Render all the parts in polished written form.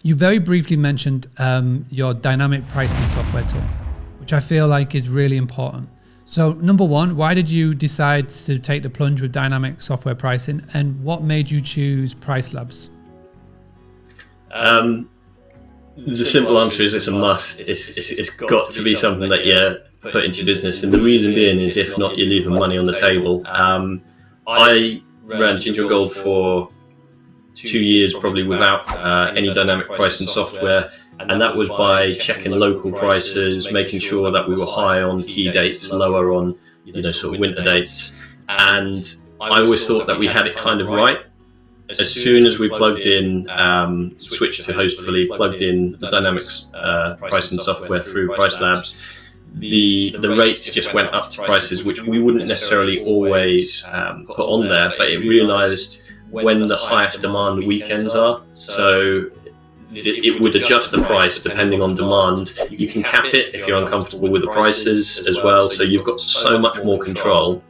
You very briefly mentioned your dynamic pricing software tool, which I feel like is really important. So number one, why did you decide to take the plunge with dynamic software pricing, and what made you choose Pricelabs? The simple answer is it's a must. It's got to be something that you put into business, and the reason being is if not, you're leaving money on the table. I ran Ginger Gold for 2 years probably without any dynamic pricing software, and that was by checking local prices, making sure that we were high on key dates, lower on sort of winter dates, and I always thought that we had it kind of right. As soon as we plugged in, switched to Hostfully, plugged in the dynamics pricing software through Pricelabs, the rates just went up to prices which we wouldn't necessarily always put on there, but it realized when the highest demand weekends are. So it would adjust the price depending on demand. You can cap it if you're uncomfortable with the prices as well. So you've got so much more control.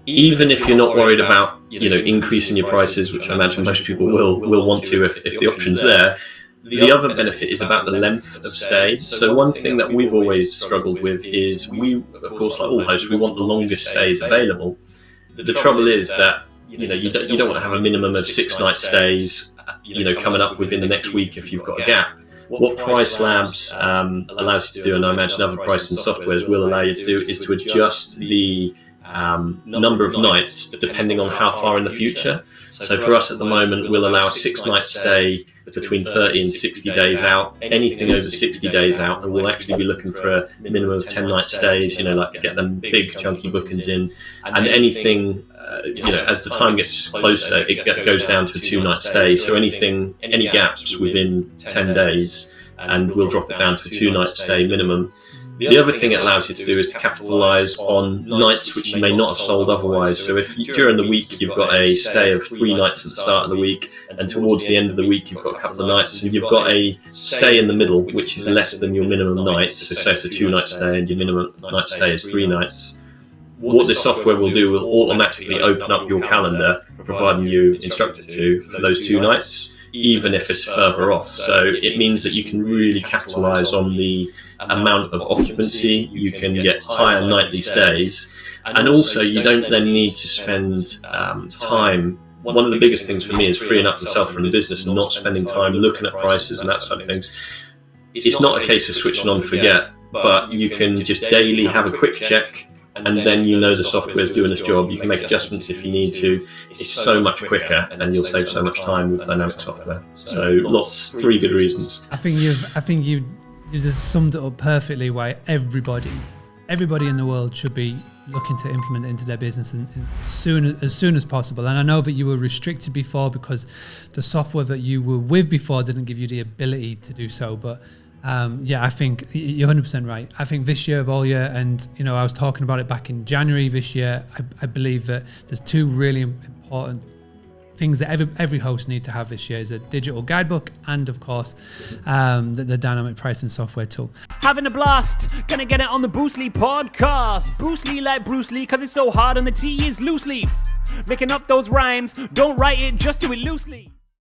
Even if you're not worried about increasing your prices, which I imagine most people will want to if the option's there. The other benefit is about the length of stay. So one thing that we've always struggled with is we, of course, like all hosts, we want the longest stays available. The trouble is that you don't want to have a minimum of 6 night stays coming up within the next week if you've got a gap. What Pricelabs allows you to do, and I imagine other pricing softwares will allow you to do, is to adjust the number of nights depending on how far in the future. So for us at the moment, we'll allow a 6 night stay between 30 and 60 days out. Anything over 60 days out, and we'll actually be looking for a minimum of 10 night stays, like get them big chunky bookings in. And anything, as the time gets closer, it goes down to a 2 night stay. So any gaps within 10 days, and we'll drop it down to a 2 night stay minimum. The other thing it allows you to do is to capitalise on nights which you may not have sold otherwise. So if during the week you've got a stay of 3 nights at the start of the week, and towards the end of the week you've got a couple of nights, and you've got a stay in the middle which is less than your minimum night, so say it's a 2 night stay and your minimum night stay is 3 nights, what this software will do will automatically open up your calendar, providing you instruct it to, for those 2 nights, even if it's further off. So it means that you can really capitalise on the amount of occupancy. You can get higher nightly stays, and also you don't then need to spend time. One of the biggest things for me is freeing up myself from the business and not spending time looking at prices and that sort of things. It's not a case of switching on forget, but you can just daily have a quick check, and then the software is doing its job. You can make adjustments if you need to. It's so much quicker, and you'll save so much time with dynamic software. So 3 good reasons. I think you just summed it up perfectly. Why everybody in the world should be looking to implement it into their business as soon as possible. And I know that you were restricted before because the software that you were with before didn't give you the ability to do so, but I think you're 100% right. I think this year of all year, and I was talking about it back in January this year, I believe that there's 2 really important things that every host need to have this year: is a digital guidebook and, of course, the dynamic pricing software tool. Having a blast, gonna get it on the Bruce Lee podcast. Bruce Lee like Bruce Lee, cause it's so hard and the T is loose leaf. Making up those rhymes, don't write it, just do it loosely.